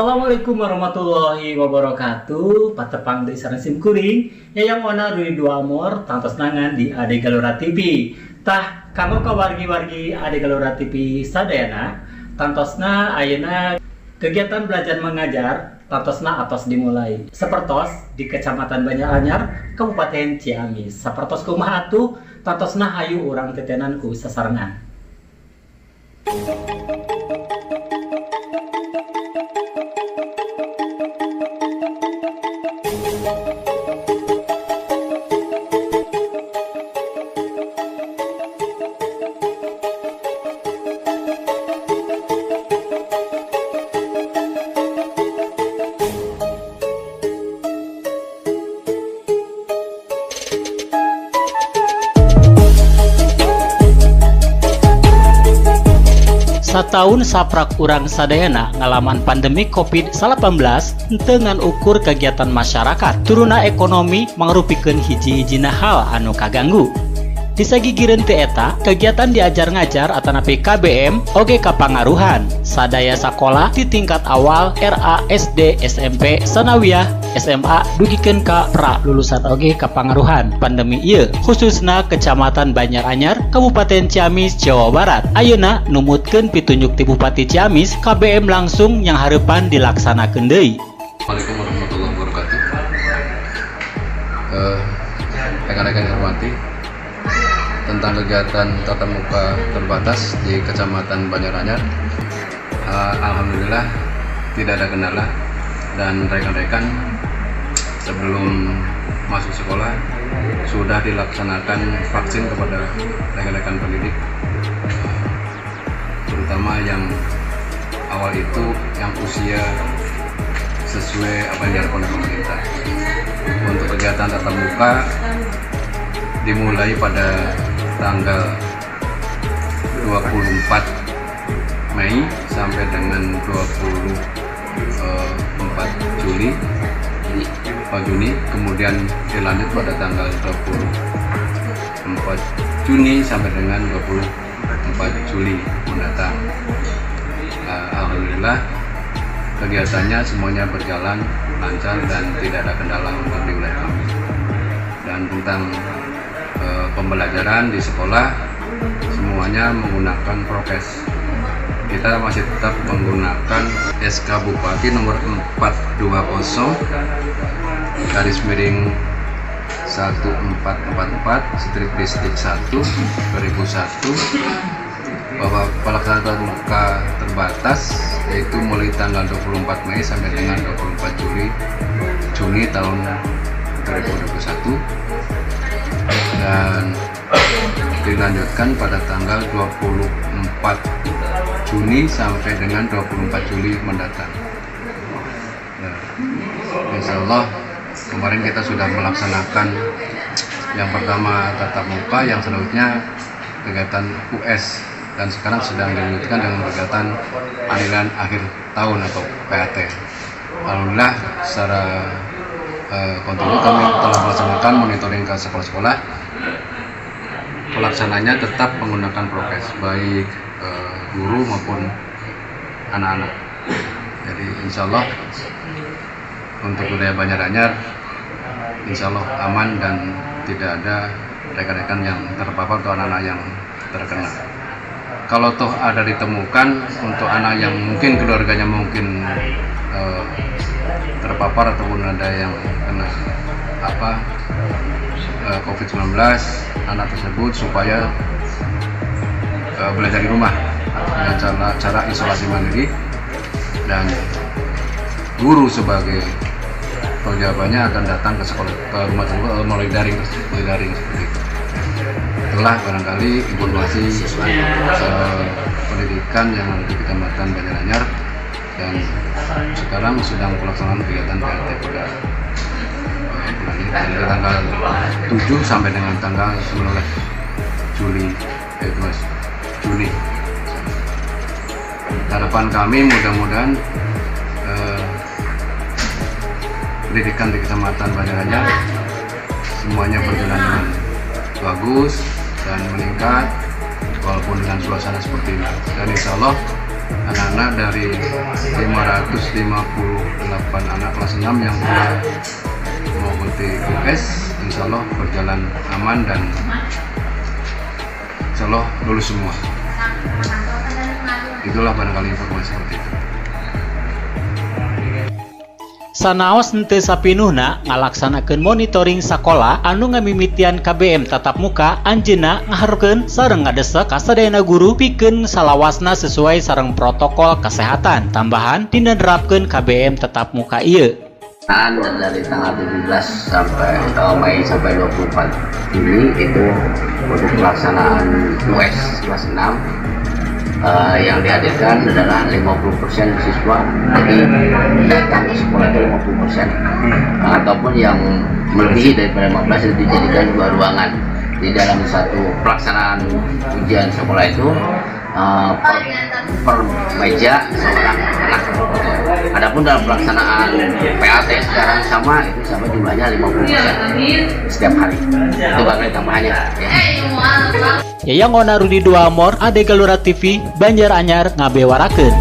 Assalamualaikum warahmatullahi wabarakatuh. Patepang di sareng sim kuring yang warna Rui Dua Amor tantos nangan di Ade Galora TV. Tah kamu ka wargi-wargi Ade Galora TV sadayana tantosna ayeuna kegiatan belajar mengajar tantosna atos dimulai sapertos di Kecamatan Banjaranyar Kabupaten Ciamis. Sapertos kumaha atuh tantosna hayu urang tetenan ku sasarengan. Satahun saprak urang sadayana ngalaman pandemi COVID-19 dengan ukur kegiatan masyarakat turuna ekonomi mangrupikeun hiji-hijina hal anu kaganggu. Disagigireun teu eta kegiatan diajar ngajar atanapi KBM oge kapangaruhan sadaya sakola di tingkat awal RA SD SMP sanawiyah SMA dugikeun ka pra lulusan oge kapangaruhan pandemi ieu khususna Kecamatan Banjaranyar Kabupaten Ciamis Jawa Barat. Ayeuna numutkeun pitunjuk ti Bupati Ciamis KBM langsung yang hareupan dilaksanakeun deui. Assalamualaikum warahmatullahi wabarakatuh. Rekan-rekan hormati, tentang kegiatan tatap muka terbatas di Kecamatan Banjaranyar, alhamdulillah tidak ada kendala dan rekan-rekan sebelum masuk sekolah sudah dilaksanakan vaksin kepada rekan-rekan pendidik, terutama yang awal itu yang usia sesuai apa yang diharapkan oleh pemerintah. Untuk kegiatan tatap muka dimulai pada tanggal 24 Mei sampai dengan 24 Juni, kemudian dilanjut pada tanggal 24 Juni sampai dengan 24 Juli mendatang. Alhamdulillah kegiatannya semuanya berjalan lancar dan tidak ada kendala untuk di wilayah kami. Dan tentang pembelajaran di sekolah semuanya menggunakan prokes. Kita masih tetap menggunakan SK Bupati nomor 420/1444/Distrik 1 2001 bahwa pelaksanaan tatap muka terbatas yaitu mulai tanggal 24 Mei sampai dengan 24 Juni tahun 2021 dan dilanjutkan pada tanggal 24 Juni sampai dengan 24 Juli mendatang. Insya Allah kemarin kita sudah melaksanakan yang pertama tatap muka, yang selanjutnya kegiatan US, dan sekarang sedang dilanjutkan dengan kegiatan penilaian akhir tahun atau PAT. Alhamdulillah secara kontinu kami telah melaksanakan monitoring ke sekolah-sekolah. Pelaksananya tetap menggunakan prokes, baik guru maupun anak-anak. Jadi insya Allah untuk wilayah Banjaranyar insya Allah aman dan tidak ada rekan-rekan yang terpapar atau anak-anak yang terkena. Kalau toh ada ditemukan untuk anak yang mungkin keluarganya mungkin terpapar ataupun ada yang kena COVID-19, anak tersebut supaya belajar di rumah dengan cara isolasi mandiri, dan guru sebagai penjawabannya akan datang ke sekolah, ke rumah tersebut melalui daring seperti itu. Itulah barangkali informasi pendidikan yang ada di Kecamatan Banjaranyar, dan sekarang sedang pelaksanaan kegiatan PRT pada dari tanggal 7 sampai dengan tanggal 19 Juli. Harapan kami mudah-mudahan pendidikan di Kecamatan Banjaranyar semuanya berjalan dengan bagus dan meningkat walaupun dengan suasana seperti ini. Dan insya Allah anak-anak dari 558 anak kelas 6 yang sudah mengikuti UTS, insya Allah berjalan aman dan insya Allah lulus semua. Itulah barangkali informasi seperti itu. Sanaos henteu sapinuhna ngalaksanakeun monitoring sakola anu ngamimitian KBM tatap muka, anjeunna ngaharukeun sareng ngadesek ka sadayana guru pikeun salawasna sesuai sareng protokol kesehatan. Tambahan dina nerapkeun KBM tatap muka ieu. Dari tanggal 17 sampai Mei sampai 24 Juni itu untuk pelaksanaan US kelas 6 yang dihadirkan adalah 50% siswa, jadi datang ke sekolah itu 50%, ataupun yang melebihi daripada 15 itu dijadikan 2 ruangan. Di dalam satu pelaksanaan ujian sekolah itu per meja seorang anak. Adapun dalam pelaksanaan PAT sekarang sama jumlahnya 50% setiap hari. Itu bakal tambahannya. Ya. Yayang Ona Rudi Dua Amor, Ade Galura TV, Banjaranyar ngabewarakeun.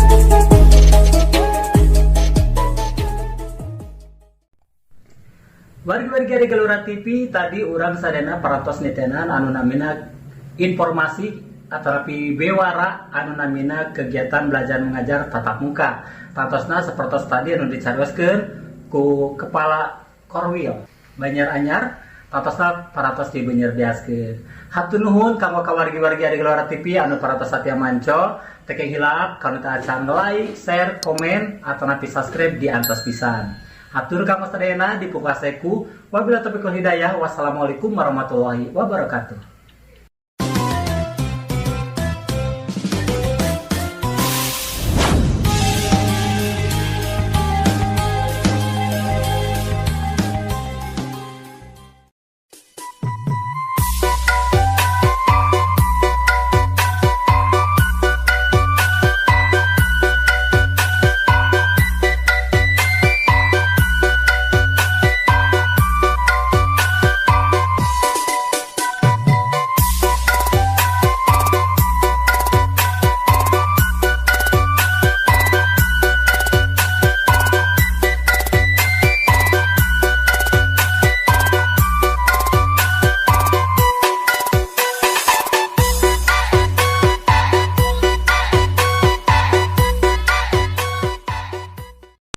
Wargi-wargi Ade Galura TV, tadi urang sadana parantos nitenan anu namina informasi atarapi bewara anu namina kegiatan belajar mengajar tatap muka. Tantosna sapertos tadi anu dicarioskeun ku Kepala Korwil Banjaranyar, tantosna parantos di Banjardiaskeun. Hatur nuhun kanggo kawargi-wargi Ade Galura TV anu parantos satya manco, teu hilap kana acan like, share, komen atau napi subscribe di antos pisan. Hatur kanggo sadayana dipukaseku. Wabillahi taufiq wal hidayah. Wassalamualaikum warahmatullahi wabarakatuh.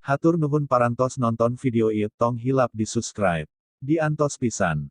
Hatur nuhun parantos nonton video ieu tong hilap di subscribe. Di antos pisan.